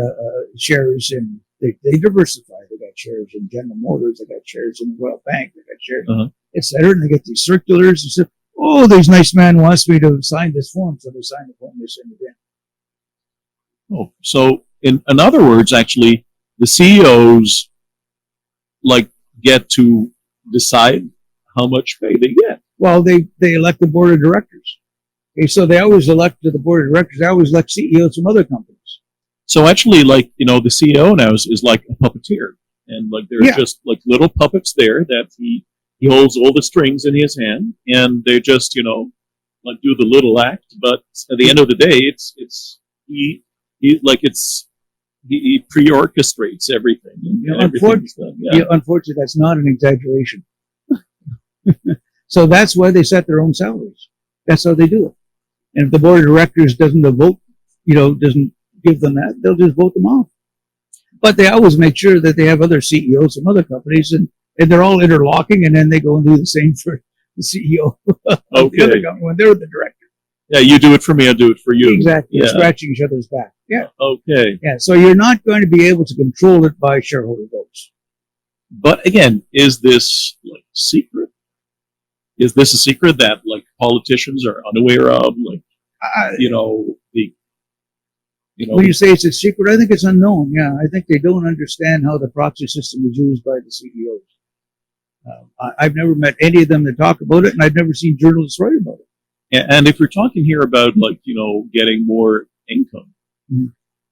shares in. They diversify. They got shares in General Motors. They got shares in the Royal Bank. They got shares, etc. And they get these circulars and say, "Oh, this nice man wants me to sign this form," so they sign the form. They send it in. Oh, so in other words, actually, the CEOs like get to decide how much pay they get. Well, they elect the board of directors. Okay, so they always elect the board of directors. They always elect CEOs from other companies. So actually, like, the CEO now is like a puppeteer. And like there are just like little puppets there that he holds all the strings in his hand, and they just, like do the little act. But at the end of the day, he pre-orchestrates everything. And everything's done. Yeah. Unfortunately, that's not an exaggeration. So that's why they set their own salaries. That's how they do it. And if the board of directors doesn't vote, doesn't give them that, they'll just vote them off. But they always make sure that they have other CEOs from other companies, and they're all interlocking, and then they go and do the same for the CEO of the other company when they're the director. Yeah, you do it for me, I do it for you. Exactly. Yeah. Scratching each other's back. Yeah. Okay. Yeah. So you're not going to be able to control it by shareholder votes. But again, is this like secret? Is this a secret that like politicians are unaware of? Like, When you say it's a secret, I think it's unknown. Yeah, I think they don't understand how the proxy system is used by the CEOs. I've never met any of them that talk about it, and I've never seen journalists write about it. And if we're talking here about like getting more income,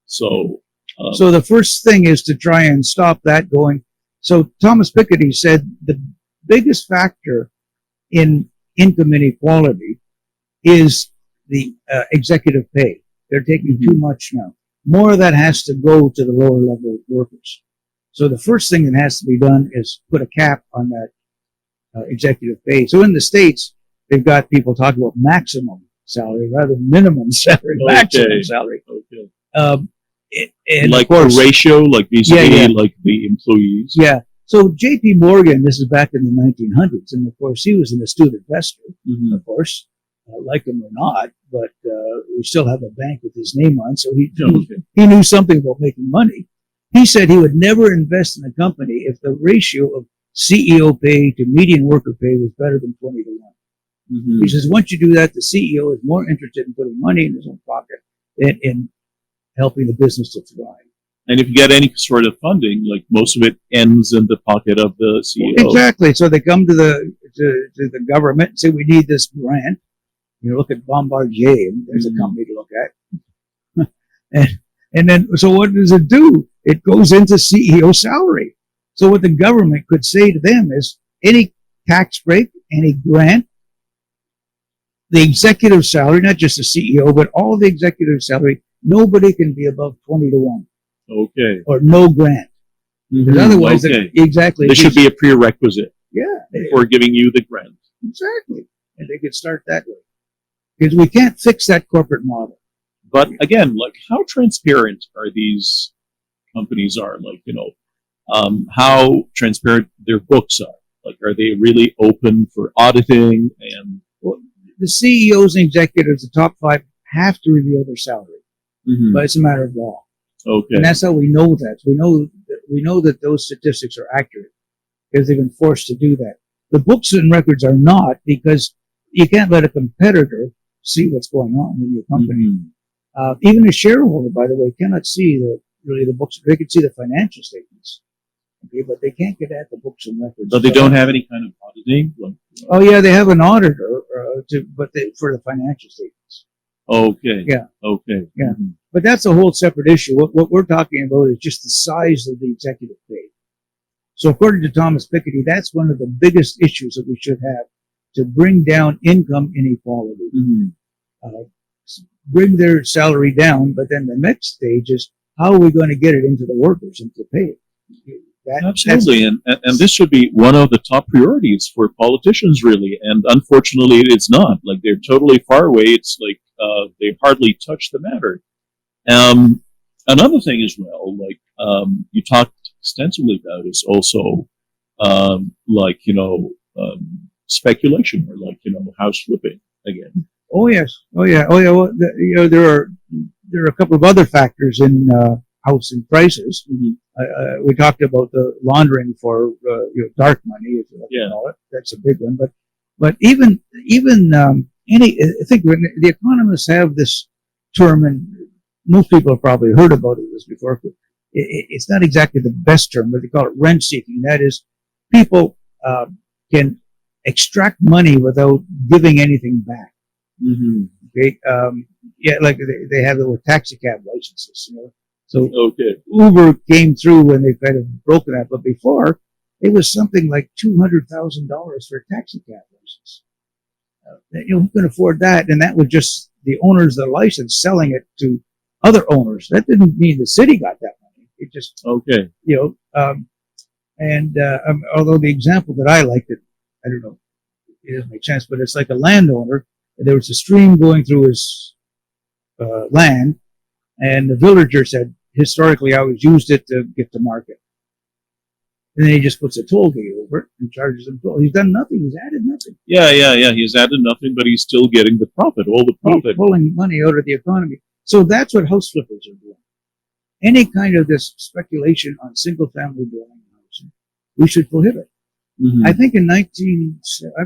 so the first thing is to try and stop that going. So Thomas Piketty said the biggest factor in income inequality is the executive pay. They're taking too much now. More of that has to go to the lower level workers. So the first thing that has to be done is put a cap on that executive pay. So in the States, they've got people talking about maximum salary rather than minimum salary, maximum salary. Okay. And like of course, the ratio, like vis-a-vis like the employees. Yeah. So J.P. Morgan, this is back in the 1900s, and of course he was an astute investor, of course, like him or not, but we still have a bank with his name on, so he knew something about making money. He said he would never invest in a company if the ratio of CEO pay to median worker pay was better than 20 to 1. He says once you do that, the CEO is more interested in putting money in his own pocket than in helping the business to thrive. And if you get any sort of funding, like most of it ends in the pocket of the CEO. Exactly. So they come to the government and say, we need this grant. Look at Bombardier, and there's a company to look at. and then, so what does it do? It goes into CEO salary. So what the government could say to them is, any tax break, any grant, the executive salary, not just the CEO, but all the executive salary, nobody can be above 20 to 1. Okay. Or no grant. Because otherwise, exactly. There should be a prerequisite. Yeah. For giving you the grant. Exactly. And they could start that way. Because we can't fix that corporate model. But again, like how transparent are these companies are? Like, how transparent their books are. Like, are they really open for auditing? And well, the CEOs and executives, the top 5, have to reveal their salary. But it's a matter of law. Okay. And that's how we know that. We know that those statistics are accurate because they've been forced to do that. The books and records are not, because you can't let a competitor see what's going on in your company. Even a shareholder, by the way, cannot see the books. They can see the financial statements, okay, but they can't get at the books and records. But they don't have any kind of auditing. Oh yeah, they have an auditor, for the financial statements. Okay. Yeah. Okay. Yeah. But that's a whole separate issue. What we're talking about is just the size of the executive pay. So according to Thomas Piketty, that's one of the biggest issues that we should have. to bring down income inequality. Mhm. Uh, bring their salary down, but then the next stage is how are we going to get it into the workers and to pay it? Absolutely, and this should be one of the top priorities for politicians, really. And unfortunately, it's not. Like they're totally far away. It's like they hardly touch the matter. Another thing as well, like you talked extensively about, is also like speculation or like house flipping again. Oh yes, oh yeah, oh yeah. Well, there are a couple of other factors in housing prices. Mhm. We talked about the laundering for dark money, if you like to Yeah. call it. That's a big one. But even I think when the economists have this term, and most people have probably heard about this before. But it's not exactly the best term, but they call it rent seeking. That is, people can extract money without giving anything back. Mm-hmm. Okay, yeah, like they have little taxi cab licenses, So Okay. Uber came through when they kind of broken that, but before it was something like $200,000 for a taxi cab license. Who can afford that? And that was just the owners of the license selling it to other owners. That didn't mean the city got that money. It just, Okay. although the example that I liked, I don't know, it doesn't make sense, but it's like a landowner. There was a stream going through his land, and the villager said, historically, I always used it to get to market. And then he just puts a toll gate over it and charges them toll. He's done nothing. He's added nothing. Yeah. He's added nothing, but he's still getting the profit, all the profit. He's pulling money out of the economy. So that's what house flippers are doing. Any kind of this speculation on single-family dwelling housing, we should prohibit. Mm-hmm. I think I can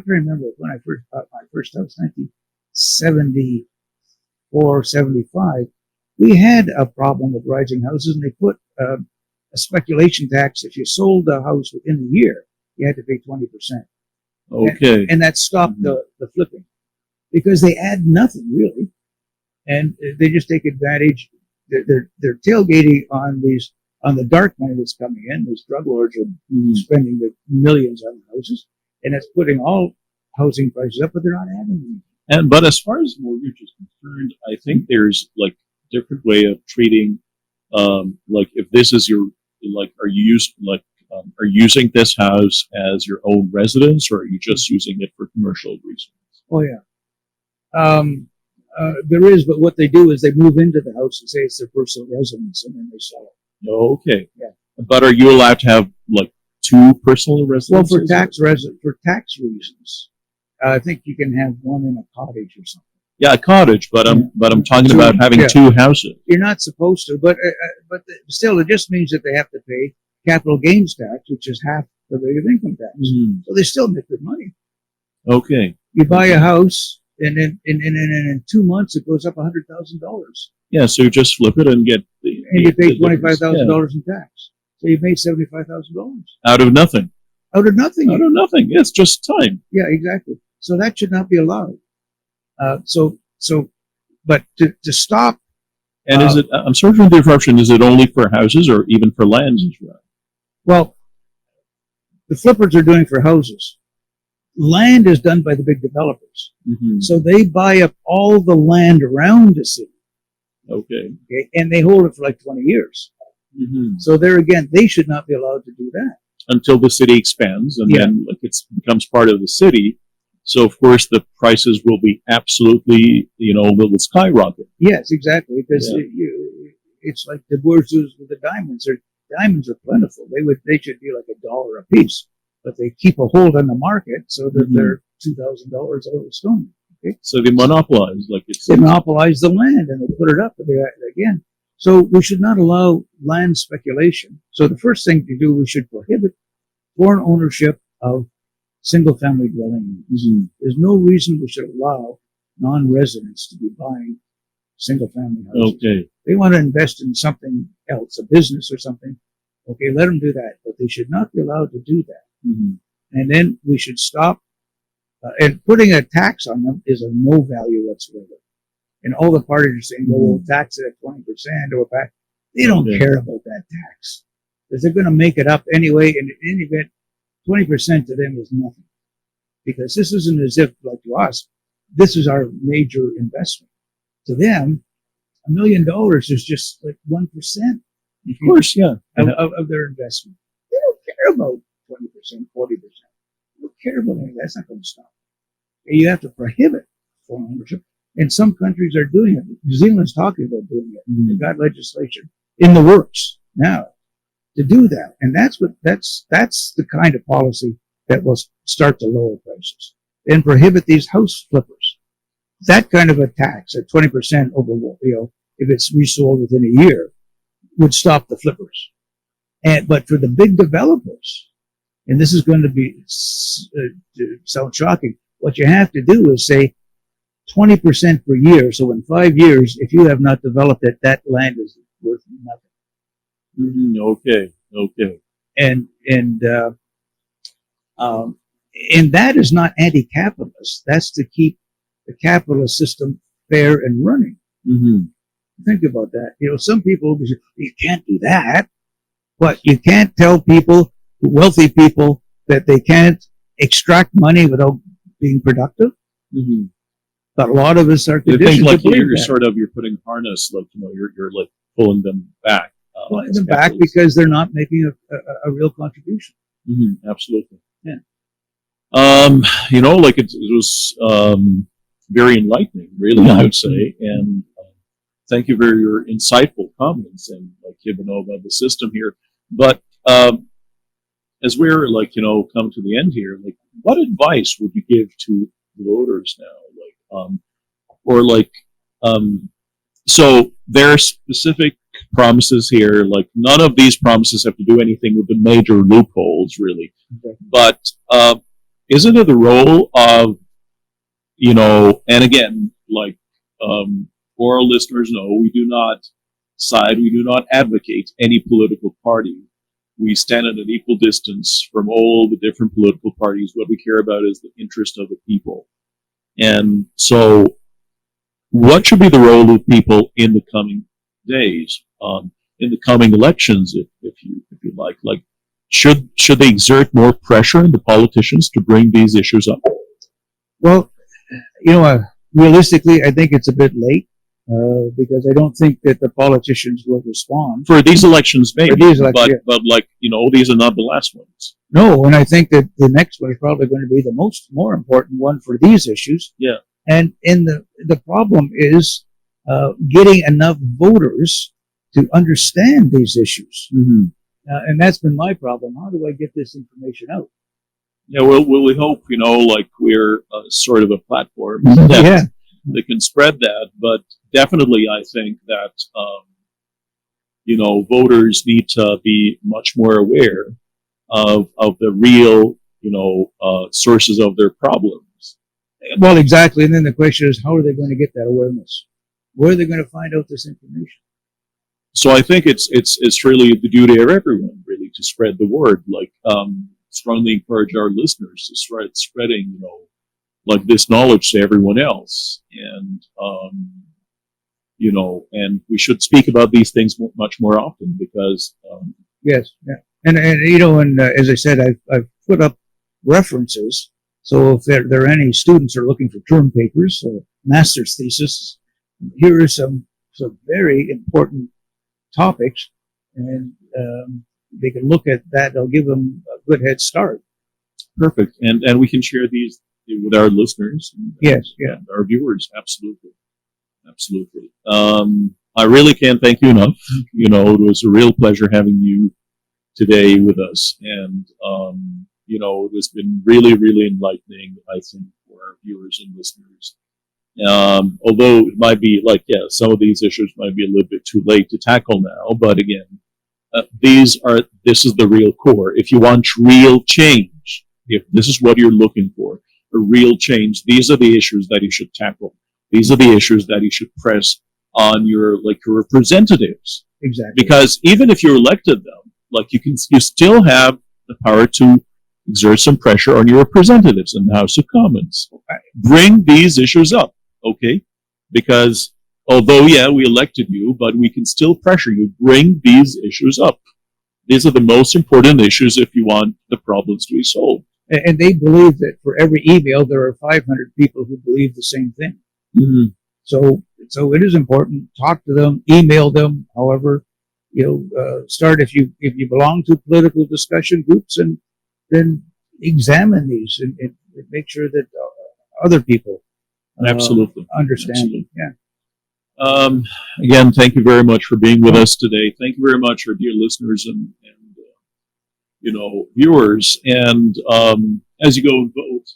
remember when I first bought my first house, 1974, 75, we had a problem with rising houses, and they put a speculation tax. If you sold the house within a year, you had to pay 20%. Okay. And that stopped the flipping because they add nothing really. And they just take advantage. They're tailgating on the dark money that's coming in. These drug lords are spending the millions on houses, and it's putting all housing prices up, but they're not adding anything. But as far as mortgage is concerned, I think there's like different way of treating, like if this is your, like, are you using this house as your own residence, or are you just using it for commercial reasons? Oh yeah. There is, but what they do is they move into the house and say it's their personal residence, and then they sell it. Okay. Yeah. But are you allowed to have like two personal residences? Well, for tax reasons, I think you can have one in a cottage or something. Yeah, a cottage, but I'm talking about having two houses. You're not supposed to, but still, it just means that they have to pay capital gains tax, which is half the rate of income tax. Mm-hmm. So they still make good money. Okay. You buy a house, and then in 2 months it goes up $100,000. Yeah, so you just flip it and get and you pay $25,000 in tax. So you made $75,000 out of nothing. Out of nothing. Out of nothing. It's just time. Yeah, exactly. So that should not be allowed. But to stop. And is it? I'm sorry for the interruption. Is it only for houses or even for lands as well? Well, the flippers are doing for houses. Land is done by the big developers. Mm-hmm. So they buy up all the land around the city. Okay. And they hold it for like 20 years. Mm-hmm. So there again, they should not be allowed to do that. Until the city expands, and then like it becomes part of the city. So of course the prices will be absolutely, will skyrocket. Yes, exactly. Because it's like the bourgeois with the diamonds. Diamonds are plentiful. They should be like $1 a piece, but they keep a hold on the market so that they're $2,000 out of stone. Okay? So they monopolize, they monopolize the land and they put it up again. So we should not allow land speculation. So the first thing to do, we should prohibit foreign ownership of single-family dwelling units. Mm-hmm. There's no reason we should allow non-residents to be buying single-family houses. Okay. They want to invest in something else, a business or something. Okay, let them do that, but they should not be allowed to do that. Mm-hmm. And then we should stop. And putting a tax on them is of no value whatsoever. And all the parties are saying, well, we'll tax it at 20% or back. They don't care about that tax because they're going to make it up anyway. And in any event, 20% to them is nothing. because this isn't as if, like to us, this is our major investment. To them, $1 million is just like 1%. Of course, yeah. Of their investment. They don't care about 20%, 40%. They don't care about anything. That's not going to stop. You have to prohibit foreign ownership. And some countries are doing it. New Zealand's talking about doing it. Mm-hmm. They've got legislation in the works now to do that. And that's the kind of policy that will start to lower prices and prohibit these house flippers. That kind of a tax at 20% over, if it's resold within a year, would stop the flippers. But for the big developers, and this is going to be sound shocking, what you have to do is say 20% per year. So in 5 years, if you have not developed it, that land is worth nothing. Mm-hmm. Okay. And that is not anti-capitalist. That's to keep the capitalist system fair and running. Mm-hmm. Think about that. Some people will say, you can't do that. But you can't tell people, wealthy people, that they can't extract money without being productive. Mm-hmm. But a lot of us are You conditioned think like to believe you're putting harness, like, you're like pulling them back. pulling them back because they're not making a real contribution. Mm-hmm. Absolutely. Yeah. Like it was very enlightening, really, I would say. And thank you for your insightful comments and about the system here. But as we're come to the end here, what advice would you give to the voters now? So there are specific promises here. None of these promises have to do anything with the major loopholes, really. Okay. But isn't it the role of, and again, for our listeners know, we do not side, we do not advocate any political party. We stand at an equal distance from all the different political parties. What we care about is the interest of the people. And so what should be the role of people in the coming days, in the coming elections, if you like? Should they exert more pressure on the politicians to bring these issues up? Well, realistically, I think it's a bit late because I don't think that the politicians will respond. For these elections, maybe. For these elections, but these are not the last ones. No, and I think that the next one is probably going to be the more important one for these issues. Yeah. And the problem is getting enough voters to understand these issues. Mm-hmm. And that's been my problem. How do I get this information out? Yeah, well, we hope, we're sort of a platform that can spread that. But definitely, I think that, voters need to be much more aware of the real, sources of their problems. Well, exactly. And then the question is, how are they going to get that awareness? Where are they going to find out this information? So I think it's really the duty of everyone, really, to spread the word. Strongly encourage our listeners to start spreading, this knowledge to everyone else. And, and we should speak about these things much more often because. Yes. Yeah. And as I said, I've put up references. So if there are any students who are looking for term papers or master's thesis, here are some very important topics, and they can look at that. They'll give them a good head start. Perfect. And we can share these with our listeners. Yes. Yeah. And our viewers. Absolutely. I really can't thank you enough. It was a real pleasure having you today with us. And, it has been really, really enlightening, I think, for our viewers and listeners. Although it might be some of these issues might be a little bit too late to tackle now, but again, this is the real core. If you want real change, if this is what you're looking for, a real change, these are the issues that you should tackle. These are the issues that you should press on your representatives. Exactly. Because even if you elected them, you still have the power to exert some pressure on your representatives in the House of Commons. Bring these issues up, okay? Because although, we elected you, but we can still pressure you. Bring these issues up. These are the most important issues if you want the problems to be solved. And they believe that for every email, there are 500 people who believe the same thing. Mhm. So it is important. Talk to them, email them. However, start if you belong to political discussion groups, and then examine these and make sure that other people Absolutely. understand. Absolutely. Yeah. Again, thank you very much for being with us today. Thank you very much, our dear listeners and viewers. And as you go and vote,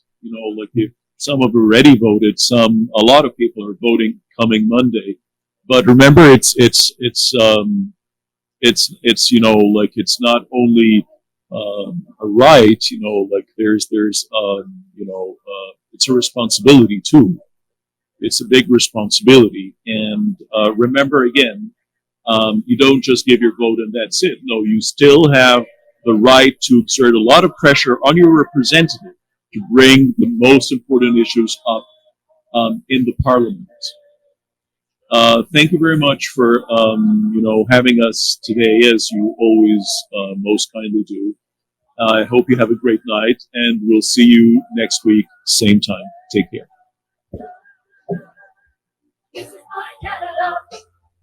like if some have already voted, a lot of people are voting coming Monday. But remember, it's like it's not only a right, like there's it's a responsibility too. It's a big responsibility. And remember again, you don't just give your vote and that's it. No, you still have the right to exert a lot of pressure on your representative to bring the most important issues up in the parliament. Thank you very much for having us today, as you always most kindly do. I hope you have a great night, and we'll see you next week, same time. Take care.